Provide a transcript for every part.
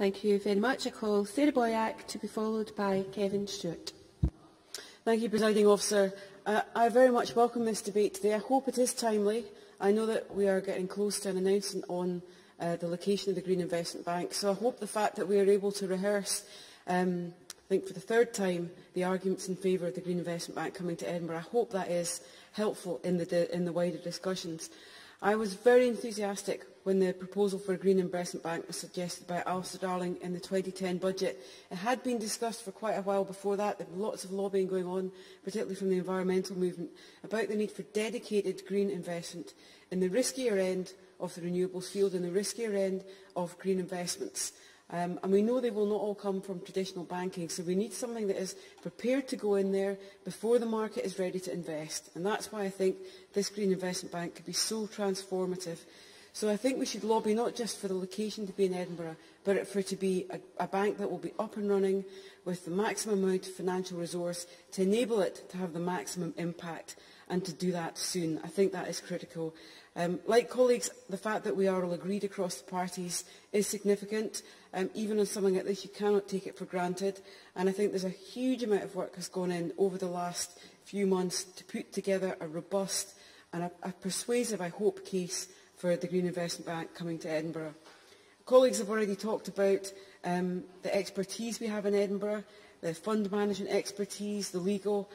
Thank you very much. I call Sarah Boyack to be followed by Kevin Stewart. Thank you, Presiding Officer. I very much welcome this debate today. I hope it is timely. I know that we are getting close to an announcement on the location of the Green Investment Bank, so I hope the fact that we are able to rehearse, I think for the third time, the arguments in favour of the Green Investment Bank coming to Edinburgh, I hope that is helpful in the wider discussions. I was very enthusiastic when the proposal for a Green Investment Bank was suggested by Alistair Darling in the 2010 budget. It had been discussed for quite a while before that. There was lots of lobbying going on, particularly from the environmental movement, about the need for dedicated green investment in the riskier end of the renewables field and the riskier end of green investments. And we know they will not all come from traditional banking, so we need something that is prepared to go in there before the market is ready to invest. And that's why I think this Green Investment Bank could be so transformative. So I think we should lobby not just for the location to be in Edinburgh, but for it to be a bank that will be up and running with the maximum amount of financial resource to enable it to have the maximum impact, and to do that soon. I think that is critical. Like colleagues, the fact that we are all agreed across the parties is significant. Even on something like this, you cannot take it for granted. And I think there's a huge amount of work has gone in over the last few months to put together a robust and a persuasive, I hope, case for the Green Investment Bank coming to Edinburgh. Colleagues have already talked about the expertise we have in Edinburgh, the fund management expertise, the legal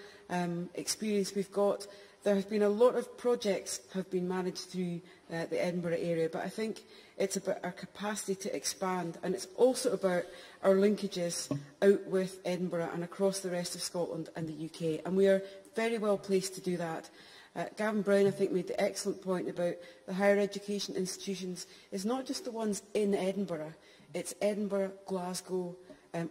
experience we've got. There have been a lot of projects have been managed through the Edinburgh area, but I think it's about our capacity to expand, and it's also about our linkages out with Edinburgh and across the rest of Scotland and the UK, and we are very well placed to do that. Gavin Brown, I think, made the excellent point about the higher education institutions. It's not just the ones in Edinburgh, it's Edinburgh, Glasgow,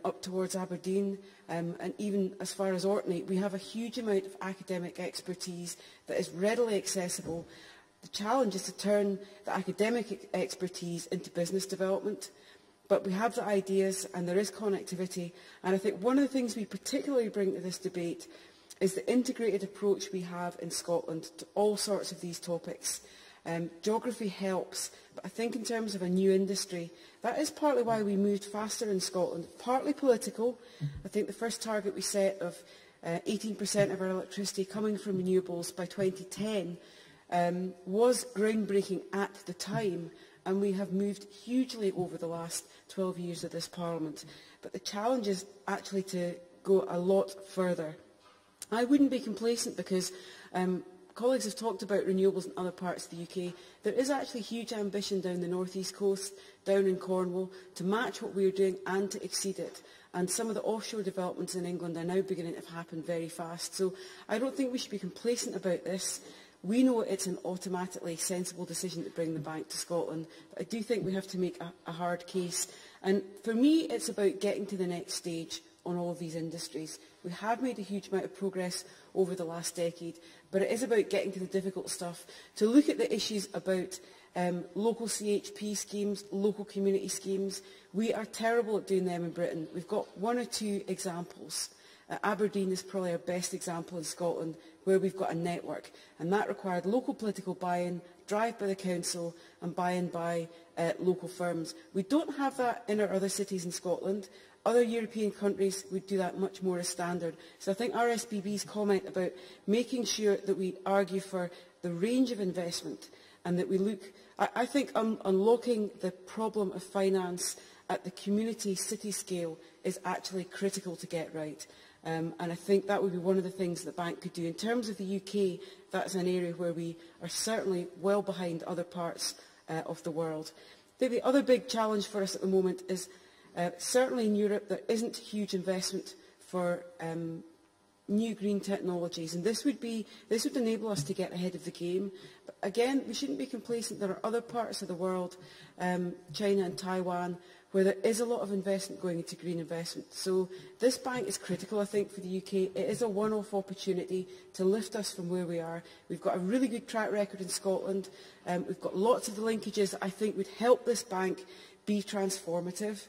up towards Aberdeen, and even as far as Orkney. We have a huge amount of academic expertise that is readily accessible. The challenge is to turn the academic expertise into business development. But we have the ideas and there is connectivity. And I think one of the things we particularly bring to this debate is the integrated approach we have in Scotland to all sorts of these topics. Geography helps, but I think in terms of a new industry, that is partly why we moved faster in Scotland, partly political. I think the first target we set of 18% of our electricity coming from renewables by 2010 was groundbreaking at the time, and we have moved hugely over the last 12 years of this Parliament. But the challenge is actually to go a lot further. I wouldn't be complacent because colleagues have talked about renewables in other parts of the UK. There is actually huge ambition down the North East Coast, down in Cornwall, to match what we are doing and to exceed it. And some of the offshore developments in England are now beginning to happen very fast. So I don't think we should be complacent about this. We know it's an automatically sensible decision to bring the bank to Scotland, but I do think we have to make a hard case. And for me, it's about getting to the next stage on all of these industries. We have made a huge amount of progress over the last decade, but it is about getting to the difficult stuff, to look at the issues about local CHP schemes, local community schemes. We are terrible at doing them in Britain. We've got one or two examples. Aberdeen is probably our best example in Scotland, where we've got a network, and that required local political buy-in, drive by the council and buy-in by local firms. We don't have that in our other cities in Scotland. Other European countries would do that much more as standard. So I think RSPB's comment about making sure that we argue for the range of investment and that we look, I think unlocking the problem of finance at the community city scale is actually critical to get right. And I think that would be one of the things the bank could do. In terms of the UK, that's an area where we are certainly well behind other parts of the world. I think the other big challenge for us at the moment is certainly in Europe there isn't huge investment for new green technologies, and this would enable us to get ahead of the game. But again, we shouldn't be complacent. There are other parts of the world, China and Taiwan, where there is a lot of investment going into green investment. So this bank is critical, I think, for the UK. It is a one-off opportunity to lift us from where we are. We've got a really good track record in Scotland. We've got lots of the linkages that I think would help this bank be transformative.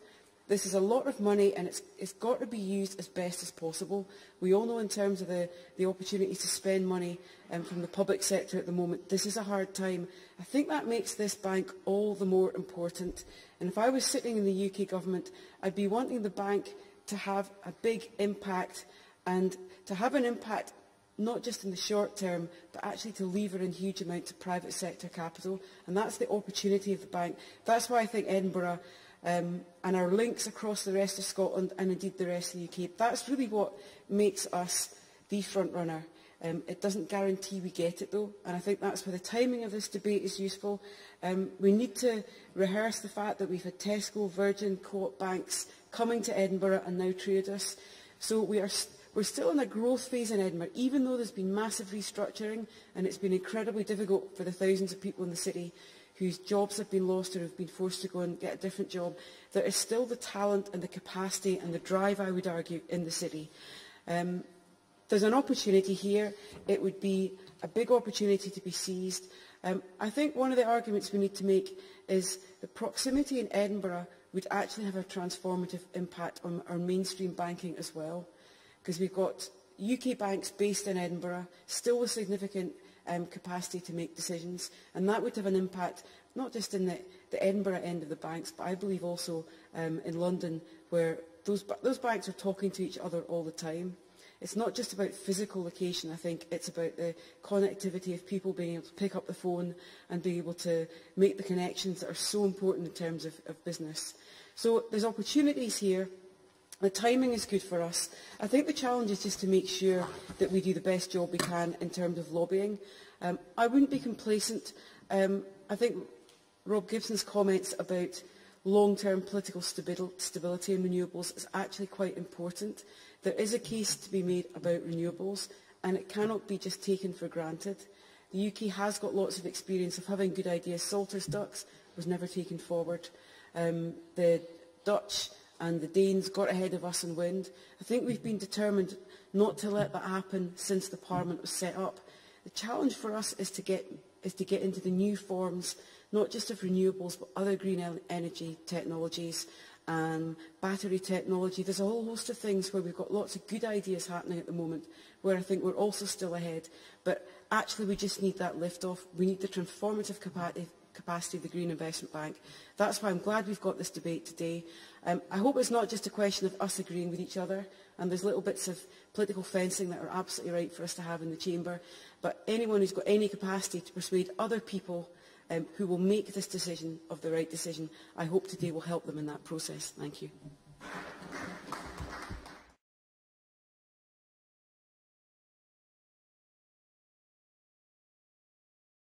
This is a lot of money, and it's got to be used as best as possible. We all know in terms of the opportunity to spend money from the public sector at the moment, this is a hard time. I think that makes this bank all the more important. And if I was sitting in the UK government, I'd be wanting the bank to have a big impact, and to have an impact not just in the short term, but actually to lever in huge amounts of private sector capital. And that's the opportunity of the bank. That's why I think Edinburgh and our links across the rest of Scotland and indeed the rest of the UK, that's really what makes us the front runner. It doesn't guarantee we get it though, and I think that's where the timing of this debate is useful. We need to rehearse the fact that we've had Tesco, Virgin, Co-op banks coming to Edinburgh and now Triodos. So we're still in a growth phase in Edinburgh, even though there's been massive restructuring and it's been incredibly difficult for the thousands of people in the city whose jobs have been lost or have been forced to go and get a different job. There is still the talent and the capacity and the drive, I would argue, in the city. There's an opportunity here. It would be a big opportunity to be seized. I think one of the arguments we need to make is the proximity in Edinburgh would actually have a transformative impact on our mainstream banking as well, because we've got UK banks based in Edinburgh, still with significant capacity to make decisions, and that would have an impact not just in the Edinburgh end of the banks, but I believe also in London, where those banks are talking to each other all the time. It's not just about physical location, I think it's about the connectivity of people being able to pick up the phone and being able to make the connections that are so important in terms of business. So there's opportunities here. The timing is good for us. I think the challenge is just to make sure that we do the best job we can in terms of lobbying. I wouldn't be complacent. I think Rob Gibson's comments about long-term political stability in renewables is actually quite important. There is a case to be made about renewables, and it cannot be just taken for granted. The UK has got lots of experience of having good ideas. Salter's ducts was never taken forward. The Dutch and the Danes got ahead of us in wind. I think we've been determined not to let that happen since the Parliament was set up. The challenge for us is to get into the new forms, not just of renewables, but other green energy technologies, battery technology. There's a whole host of things where we've got lots of good ideas happening at the moment, where I think we're also still ahead. But actually we just need that lift-off. We need the transformative capacity of the Green Investment Bank. That's why I'm glad we've got this debate today. I hope it's not just a question of us agreeing with each other, and there's little bits of political fencing that are absolutely right for us to have in the chamber, but anyone who's got any capacity to persuade other people who will make this decision of the right decision, I hope today will help them in that process. Thank you.